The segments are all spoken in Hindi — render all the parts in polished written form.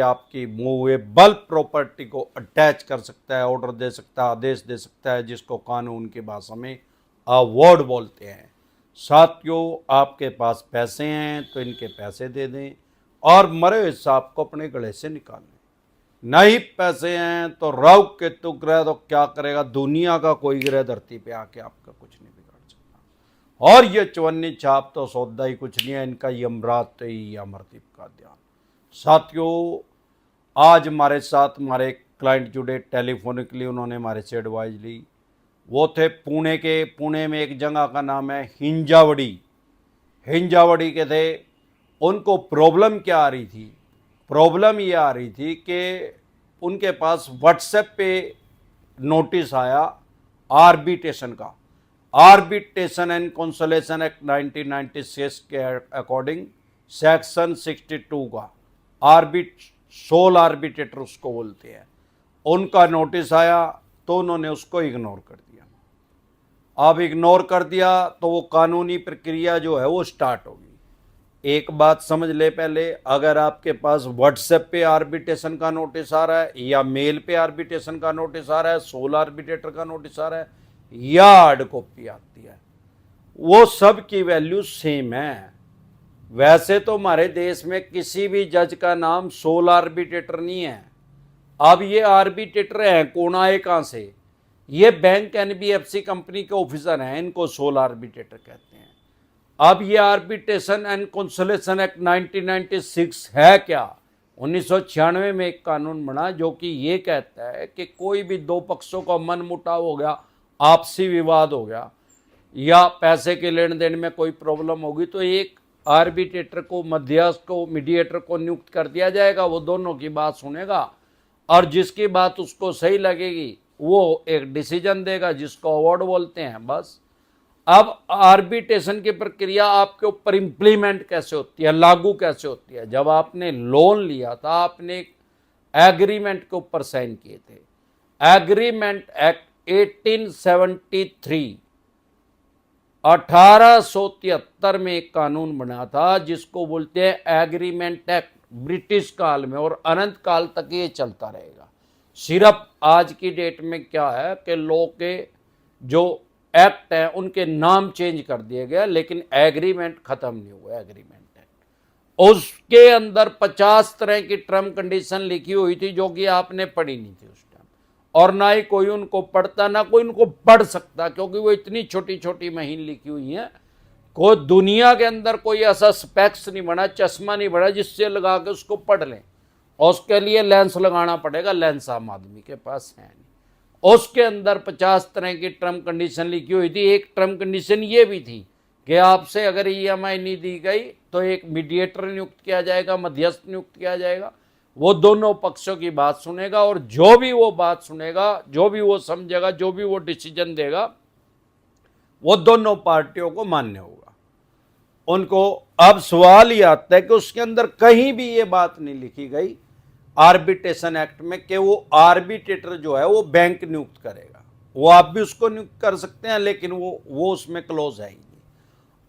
आपकी मूवेबल प्रॉपर्टी को अटैच कर सकता है, ऑर्डर दे सकता है, आदेश दे सकता है, जिसको कानून की भाषा में अवॉर्ड बोलते हैं। साथियों, आपके पास पैसे हैं तो इनके पैसे दे दें और मरे हुए सांप को अपने गले से निकाल लें। नहीं पैसे हैं तो राहु केतु ग्रह तो क्या करेगा, दुनिया का कोई ग्रह धरती पे आके आपका कुछ नहीं बिगाड़ सकता। और ये चवन्नी छाप तो सौदा ही कुछ नहीं है, इनका यमराज तो ही अमरदीप का ध्यान। साथियों, आज हमारे साथ हमारे क्लाइंट जुड़े टेलीफोनिकली, उन्होंने हमारे से एडवाइस ली। वो थे पुणे में एक जगह का नाम है हिंजावड़ी के थे। उनको प्रॉब्लम क्या आ रही थी? प्रॉब्लम ये आ रही थी कि उनके पास व्हाट्सएप पे नोटिस आया आर्बिट्रेशन का। आर्बिट्रेशन एंड कंसोलेशन एक्ट 1996 के अकॉर्डिंग सेक्शन 62 का सोल आर्बिट्रेटर उसको बोलते हैं, उनका नोटिस आया तो उन्होंने उसको इग्नोर कर दिया। अब इग्नोर कर दिया तो वो कानूनी प्रक्रिया जो है वो स्टार्ट होगी। एक बात समझ ले पहले, अगर आपके पास व्हाट्सएप पे आर्बिट्रेशन का नोटिस आ रहा है या मेल पे आर्बिट्रेशन का नोटिस आ रहा है, सोल आर्बिट्रेटर का नोटिस आ रहा है या हार्ड कॉपी आती है, वो सब की वैल्यू सेम है। वैसे तो हमारे देश में किसी भी जज का नाम सोल आर्बिट्रेटर नहीं है। अब ये आर्बिट्रेटर हैं कौन आए कहाँ से? ये बैंक एनबीएफसी कंपनी के ऑफिसर हैं, इनको सोल आर्बिट्रेटर कहते हैं। अब ये आर्बिट्रेशन एंड कंसोलेशन एक्ट 1996 है क्या? 1996 में एक कानून बना जो कि ये कहता है कि कोई भी दो पक्षों का मन मुटाव हो गया, आपसी विवाद हो गया या पैसे के लेन देन में कोई प्रॉब्लम होगी तो एक आर्बिट्रेटर को, मध्यस्थ को, मीडिएटर को नियुक्त कर दिया जाएगा। वो दोनों की बात सुनेगा और जिसकी बात उसको सही लगेगी वो एक डिसीजन देगा, जिसको अवार्ड बोलते हैं। बस अब आर्बिट्रेशन की प्रक्रिया आपके ऊपर इंप्लीमेंट कैसे होती है, लागू कैसे होती है? जब आपने लोन लिया था, आपने एक एग्रीमेंट के ऊपर साइन किए थे। एग्रीमेंट एक्ट 1873 1873 में एक कानून बना था जिसको बोलते हैं एग्रीमेंट एक्ट, ब्रिटिश काल में, और अनंत काल तक ये चलता रहेगा। सिर्फ आज की डेट में क्या है कि लॉ के जो एक्ट हैं उनके नाम चेंज कर दिए गए, लेकिन एग्रीमेंट खत्म नहीं हुआ। एग्रीमेंट एक्ट, उसके अंदर 50 तरह की टर्म कंडीशन लिखी हुई थी जो कि आपने पढ़ी नहीं थी उस टाइम, और ना ही कोई उनको पढ़ता, ना कोई उनको पढ़ सकता, क्योंकि वो इतनी छोटी छोटी महीन लिखी हुई हैं। कोई दुनिया के अंदर कोई ऐसा स्पेक्स नहीं बना, चश्मा नहीं बना जिससे लगा के उसको पढ़ लें, और उसके लिए लेंस लगाना पड़ेगा। लेंस आम आदमी के पास है नहीं। उसके अंदर 50 तरह की टर्म कंडीशन लिखी हुई थी। एक टर्म कंडीशन ये भी थी कि आपसे अगर ईएमआई नहीं दी गई तो एक मीडिएटर नियुक्त किया जाएगा, मध्यस्थ नियुक्त किया जाएगा। वो दोनों पक्षों की बात सुनेगा और जो भी वो बात सुनेगा, जो भी वो समझेगा, जो भी वो डिसीजन देगा, वो दोनों पार्टियों को मान्य होगा उनको। अब सवाल ये आता है कि उसके अंदर कहीं भी ये बात नहीं लिखी गई आर्बिट्रेशन एक्ट में कि वो आर्बिट्रेटर जो है वो बैंक नियुक्त करेगा। वो आप भी उसको नियुक्त कर सकते हैं, लेकिन वो उसमें क्लोज है ही नहीं।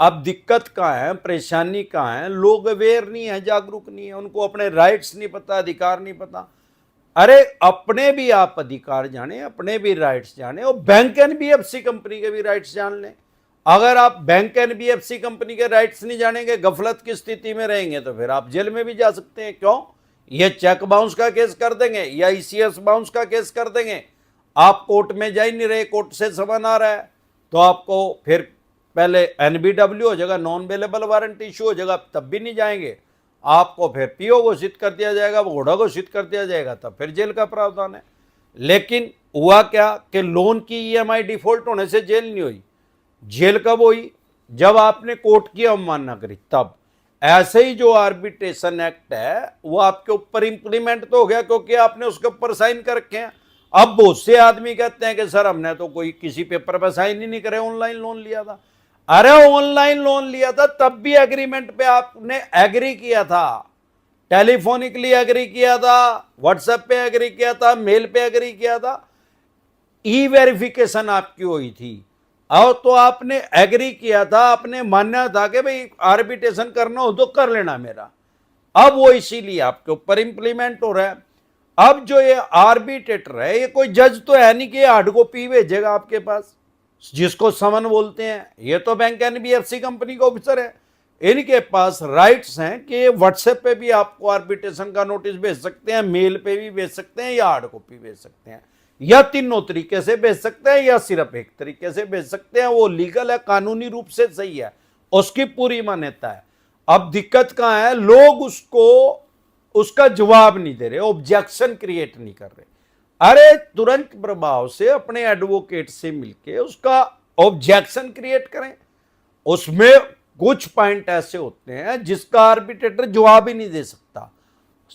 अब दिक्कत कहाँ है, परेशानी कहाँ है? लोग अवेयर नहीं है, जागरूक नहीं है, उनको अपने राइट्स नहीं पता, अधिकार नहीं पता। अरे अपने भी आप अधिकार जाने, अपने भी राइट्स जाने, और बैंक एनबीएफसी कंपनी के भी राइट्स जान लें। अगर आप बैंक एनबीएफसी कंपनी के राइट्स नहीं जानेंगे, गफलत की स्थिति में रहेंगे, तो फिर आप जेल में भी जा सकते हैं। क्यों? ये चेक बाउंस का केस कर देंगे या ईसीएस बाउंस का केस कर देंगे। आप कोर्ट में जा ही नहीं रहे, कोर्ट से समन आ रहा है, तो आपको फिर पहले एनबीडब्ल्यू हो जाएगा, नॉन अवेलेबल वारंट इशू हो जाएगा, तब भी नहीं जाएंगे। आपको फिर पीओ घोषित कर दिया जाएगा, घोड़ा घोषित कर दिया जाएगा, तब फिर जेल का प्रावधान है। लेकिन हुआ क्या कि लोन की ईएमआई डिफॉल्ट होने से जेल नहीं हुई। जेल कब हुई? जब आपने कोर्ट की अवमानना करी, तब। ऐसे ही जो आर्बिट्रेशन एक्ट है वो आपके ऊपर इंप्लीमेंट तो हो गया, क्योंकि आपने उसके ऊपर साइन कर रखे हैं। अब बहुत से आदमी कहते हैं कि सर हमने तो कोई किसी पेपर पर साइन ही नहीं करे, ऑनलाइन लोन लिया था। अरे ऑनलाइन लोन लिया था तब भी एग्रीमेंट पे आपने एग्री किया था, टेलीफोनिकली एग्री किया था, व्हाट्सएप पे एग्री किया था, मेल पे एग्री किया था, ई वेरिफिकेशन आपकी हुई थी, और तो आपने एग्री किया था, आपने मानना था कि भाई आर्बिट्रेशन करना हो तो कर लेना मेरा। अब वो इसीलिए आपके ऊपर इंप्लीमेंट हो रहा है। अब जो ये आर्बिट्रेटर है, ये कोई जज तो है नहीं कि हार्ड कॉपी भेजेगा आपके पास, जिसको समन बोलते हैं। ये तो बैंक एनबीएफसी कंपनी का ऑफिसर है, इनके पास राइट्स हैं कि व्हाट्सएप पे भी आपको आर्बिट्रेशन का नोटिस भेज सकते हैं, मेल पे भी भेज सकते हैं, या हार्ड कॉपी भेज सकते हैं, या तीनों तरीके से भेज सकते हैं, या सिर्फ एक तरीके से भेज सकते हैं। वो लीगल है, कानूनी रूप से सही है, उसकी पूरी मान्यता है। अब दिक्कत कहां है, लोग उसका जवाब नहीं दे रहे, ऑब्जेक्शन क्रिएट नहीं कर रहे। अरे तुरंत प्रभाव से अपने एडवोकेट से मिलके उसका ऑब्जेक्शन क्रिएट करें। उसमें कुछ पॉइंट ऐसे होते हैं जिसका आर्बिट्रेटर जवाब ही नहीं दे सकता,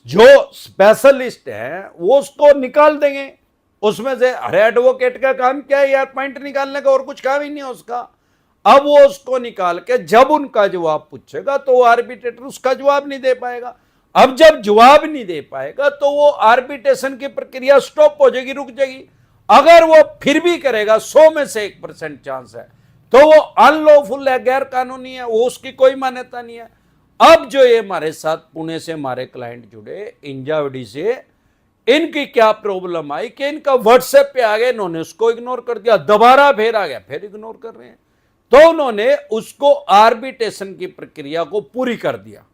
जो स्पेशलिस्ट है वो उसको निकाल देंगे उसमें से। अरे एडवोकेट का काम क्या है यार, पॉइंट निकालने का, और कुछ काम ही नहीं है उसका। अब वो उसको निकाल के जब उनका जवाब पूछेगा तो आर्बिट्रेटर उसका जवाब नहीं दे पाएगा। अब जब जवाब नहीं दे पाएगा तो वो आर्बिट्रेशन की प्रक्रिया स्टॉप हो जाएगी, रुक जाएगी। अगर वो फिर भी करेगा, 100 में से 1% चांस है, तो वो अनलॉफुल है, गैर कानूनी है, वो उसकी कोई मान्यता नहीं है। अब जो ये हमारे साथ पुणे से हमारे क्लाइंट जुड़े इंजावड़ी से, इनकी क्या प्रॉब्लम आई कि इनका व्हाट्सएप पे आ गया, इन्होंने उसको इग्नोर कर दिया, दोबारा फिर आ गया, फिर इग्नोर कर रहे हैं। तो उन्होंने उसको आर्बिट्रेशन की प्रक्रिया को पूरी कर दिया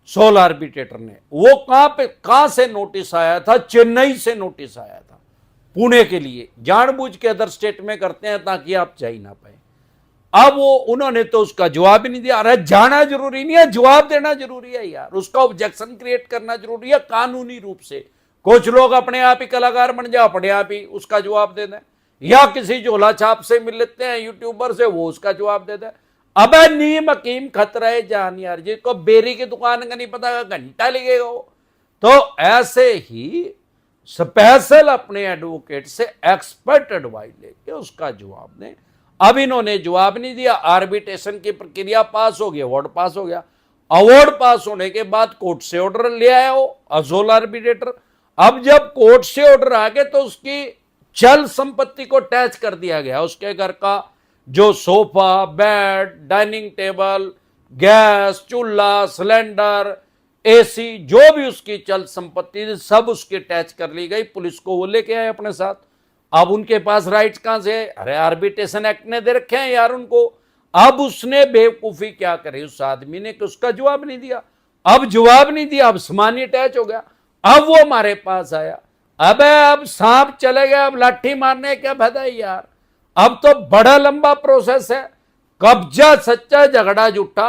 सोल आर्बिट्रेटर ने। वो कहां से नोटिस आया था, चेन्नई से नोटिस आया था पुणे के लिए। जानबूझ के अदर स्टेट में करते हैं ताकि आप जा ही ना पाए। अब वो उन्होंने तो उसका जवाब ही नहीं दिया। अरे जाना जरूरी नहीं है, जवाब देना जरूरी है यार, उसका ऑब्जेक्शन क्रिएट करना जरूरी है कानूनी रूप से। कुछ लोग अपने आप ही कलाकार बन जाए, अपने आप ही उसका जवाब दे दें, या किसी झोला छाप से मिल लेते हैं यूट्यूबर से, वो उसका जवाब दे दें। अब नीम हकीम खतरा है जान यार, जिसको बेरी की दुकान का नहीं पता, घंटा लगेगा वो। तो ऐसे ही स्पेशल अपने एडवोकेट से एक्सपर्ट एडवाइस लेके उसका जवाब दें। अब इन्होंने जवाब नहीं दिया, आर्बिट्रेशन की प्रक्रिया पास हो गई, अवार्ड पास हो गया। अवार्ड पास होने के बाद कोर्ट से ऑर्डर ले आया वो अजोल आर्बिट्रेटर। अब जब कोर्ट से ऑर्डर आ गए तो उसकी चल संपत्ति को टैच कर दिया गया। उसके घर का जो sofa, bed, dining table, gas चूल्हा, सिलेंडर, एसी, जो भी उसकी चल संपत्ति सब उसकी टैच कर ली गई। पुलिस को वो लेके आए अपने साथ। अब उनके पास राइट्स कहां से, अरे आर्बिट्रेशन एक्ट ने दे रखे हैं यार उनको। अब उसने बेवकूफी क्या करी उस आदमी ने कि उसका जवाब नहीं दिया। अब जवाब नहीं दिया, अब सामान अटैच हो गया। अब वो हमारे पास आया, अब सांप चले गया, अब लाठी मारने क्या फायदा है यार। अब तो बड़ा लंबा प्रोसेस है, कब्जा सच्चा झगड़ा झूठा।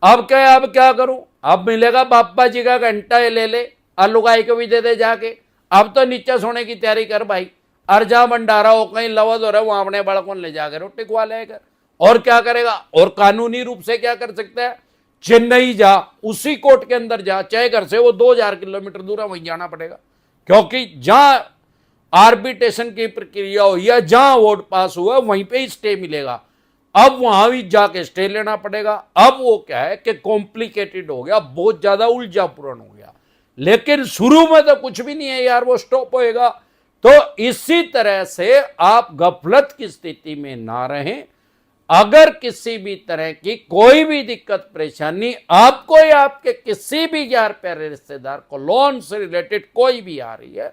अब क्या करूं, अब मिलेगा बापा जी का घंटा ले ले, लुगाई को भी दे दे जाके। अब तो नीचे सोने की तैयारी कर भाई, अर्जा भंडारा हो कहीं लवद हो रहा है, वहां अपने बड़कों ले जाकर रोटी खवा लेकर। और क्या करेगा, और कानूनी रूप से क्या कर सकता है, चेन्नई जा, उसी कोर्ट के अंदर जा, चाहे घर से वो 2000 किलोमीटर दूर है, वहीं जाना पड़ेगा। क्योंकि जहां आर्बिट्रेशन की प्रक्रिया हो या जहां अवार्ड पास हुआ वहीं पे ही स्टे मिलेगा। अब वहां भी जाके स्टे लेना पड़ेगा। अब वो क्या है कि कॉम्प्लिकेटेड हो गया, बहुत ज्यादा उलझापूर्ण हो गया। लेकिन शुरू में तो कुछ भी नहीं है यार, वो स्टॉप होएगा। तो इसी तरह से आप गफलत की स्थिति में ना रहें। अगर किसी भी तरह की कोई भी दिक्कत परेशानी आपको या आपके किसी भी यार प्यारे रिश्तेदार को लोन से रिलेटेड कोई भी आ रही है,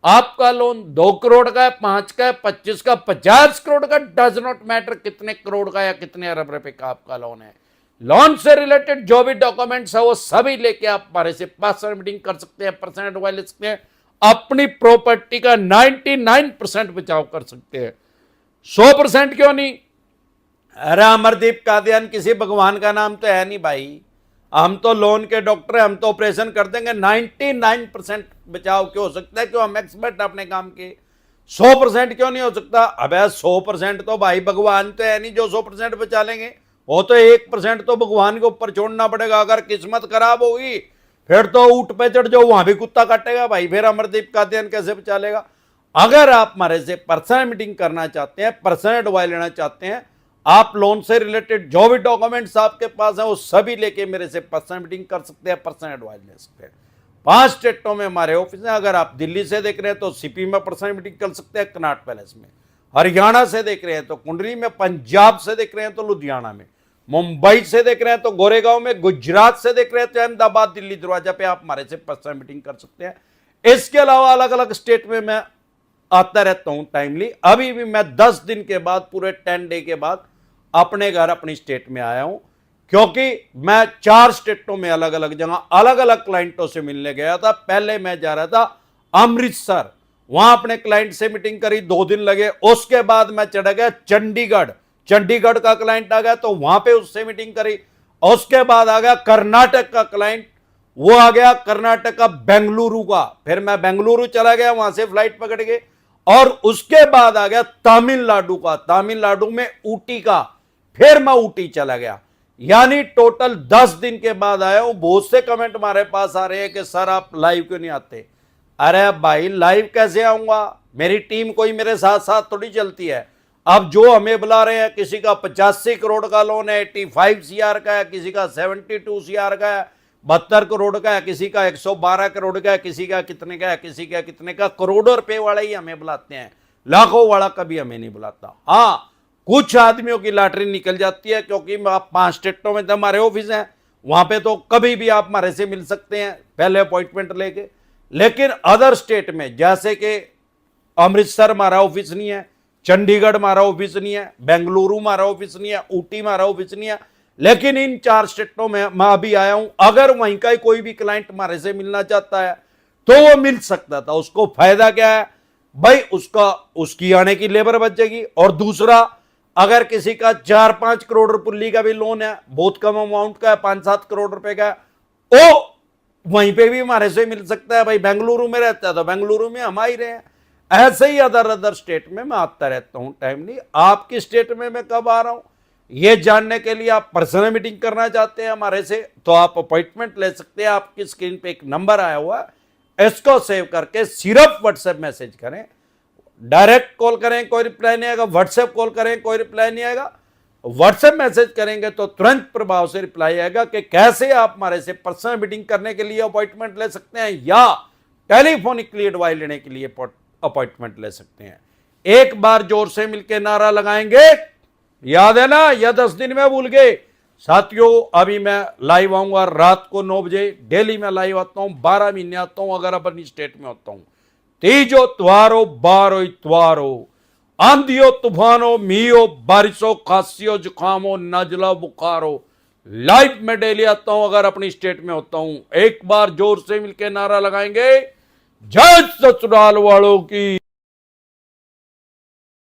आपका लोन 2 करोड़ का है, 5 का है, 25 का, 50 करोड़ का, डज नॉट मैटर कितने करोड़ का या कितने अरब रुपए का आपका लोन है, लोन से रिलेटेड जो भी डॉक्यूमेंट्स है वो सभी लेके आप हमारे से पर्सनल मीटिंग कर सकते हैं, पर्सनल एडवाइस ले सकते हैं, अपनी प्रॉपर्टी का 99% बचाव कर सकते हैं। 100% क्यों नहीं। अरे अमरदीप कादियान किसी भगवान का नाम तो है नहीं भाई, हम तो लोन के डॉक्टर हैं, हम तो ऑपरेशन कर देंगे। 99% बचाव क्यों हो सकता है, क्यों हम एक्सपर्ट अपने काम के। 100% क्यों नहीं हो सकता। अब 100% तो भाई भगवान तो है नहीं जो 100% बचा लेंगे, वो तो 1% तो भगवान के ऊपर छोड़ना पड़ेगा। अगर किस्मत खराब होगी फिर तो ऊंट पे चढ़ जाओ, वहां भी कुत्ता काटेगा भाई, फिर अमरदीप कादियान कैसे बचा लेगा। अगर आप हमारे से पर्सनल मीटिंग करना चाहते हैं, पर्सनल एडवाइस लेना चाहते हैं, आप लोन से रिलेटेड जो भी डॉक्यूमेंट्स आपके पास हैं वो सभी लेके मेरे से पर्सनल मीटिंग कर सकते हैं, पर्सनल एडवाइस ले सकते हैं। 5 स्टेटों में हमारे ऑफिस हैं। अगर आप दिल्ली से देख रहे हैं तो सीपी में पर्सनल मीटिंग कर सकते हैं, कनॉट पैलेस में। हरियाणा से देख रहे हैं तो कुंडली में, पंजाब से देख रहे हैं तो लुधियाना में, मुंबई से देख रहे हैं तो गोरेगांव में, गुजरात से देख रहे हैं तो अहमदाबाद, दिल्ली दरवाजा पे आप हमारे से पर्सनल मीटिंग कर सकते हैं। इसके अलावा अलग अलग स्टेट में मैं आता रहता हूं टाइमली। अभी भी मैं 10 दिन के बाद, पूरे 10 डे के बाद अपने घर अपनी स्टेट में आया हूं, क्योंकि मैं 4 स्टेटों में अलग अलग जगह अलग अलग क्लाइंटों से मिलने गया था। पहले मैं जा रहा था अमृतसर, वहां अपने क्लाइंट से मीटिंग करी, 2 दिन लगे। उसके बाद मैं चढ़ गया चंडीगढ़, चंडीगढ़ का क्लाइंट आ गया तो वहां पे उससे मीटिंग करी। उसके बाद आ गया कर्नाटक का क्लाइंट, वो आ गया कर्नाटक का बेंगलुरु का, फिर मैं बेंगलुरु चला गया, वहां से फ्लाइट पकड़ के। और उसके बाद आ गया तमिलनाडु का, तमिलनाडु में ऊटी का, फिर मैं ऊटी चला गया। यानी टोटल 10 दिन के बाद आया हूं। बहुत से कमेंट हमारे पास आ रहे हैं कि सर आप लाइव क्यों नहीं आते। अरे भाई लाइव कैसे आऊंगा, मेरी टीम कोई मेरे साथ साथ थोड़ी चलती है। अब जो हमें बुला रहे हैं, किसी का 85 करोड़ का लोन है, 85 CR का है, किसी का 72 CR का है, 72 करोड़ का है, किसी का 112 करोड़ का है, किसी का कितने का है, किसी का कितने का। करोड़ों रुपए वाला ही हमें बुलाते हैं, लाखों वाला कभी हमें नहीं बुलाता। हाँ, कुछ आदमियों की लॉटरी निकल जाती है, क्योंकि आप 5 स्टेटों में तो हमारे ऑफिस हैं, वहां पे तो कभी भी आप हमारे से मिल सकते हैं पहले अपॉइंटमेंट लेके। लेकिन अदर स्टेट में, जैसे कि अमृतसर हमारा ऑफिस नहीं है, चंडीगढ़ हमारा ऑफिस नहीं है, बेंगलुरु हमारा ऑफिस नहीं है, ऊटी हमारा ऑफिस नहीं है, लेकिन इन 4 स्टेटों में मैं अभी आया हूं। अगर वहीं का कोई भी क्लाइंट हमारे से मिलना चाहता है तो वो मिल सकता था। उसको फायदा क्या है भाई, उसकी आने की लेबर बच जाएगी। और दूसरा, अगर किसी का 4-5 करोड़ रुपये का भी लोन है, बहुत कम अमाउंट का है, 5-7 करोड़ रुपए का, वो वहीं पे भी हमारे से मिल सकता है। भाई बेंगलुरु में रहता है तो बेंगलुरु में हम आ ही रहे हैं। ऐसे ही अदर स्टेट में मैं आता रहता हूं टाइमली। आपकी स्टेट में मैं कब आ रहा हूं ये जानने के लिए आप पर्सनल मीटिंग करना चाहते हैं हमारे से, तो आप अपॉइंटमेंट ले सकते हैं। आपकी स्क्रीन पे एक नंबर आया हुआ है, इसको सेव करके सिर्फ व्हाट्सएप मैसेज करें। डायरेक्ट कॉल करें कोई रिप्लाई नहीं आएगा, व्हाट्सएप कॉल करें कोई रिप्लाई नहीं आएगा। व्हाट्सएप मैसेज करेंगे तो तुरंत प्रभाव से रिप्लाई आएगा कि कैसे आप हमारे से पर्सनल मीटिंग करने के लिए अपॉइंटमेंट ले सकते हैं, या टेलीफोनिकली एडवाइस लेने के लिए अपॉइंटमेंट ले सकते हैं। एक बार जोर से मिलकर नारा लगाएंगे, याद है ना, या 10 दिन में भूल गए साथियों। अभी मैं लाइव आऊंगा रात को 9 बजे, डेली मैं लाइव आता हूं, 12 महीने आता हूं अगर अपनी स्टेट में होता हूं। तीजो त्वारो बारो इतवारो, आंधियो तूफानो मीओ बारिशो खांसियो जुकामो नजला बुखारो, लाइव में डेली आता हूं अगर अपनी स्टेट में होता हूं। एक बार जोर से मिलकर नारा लगाएंगे, जय ससुराल वालों की।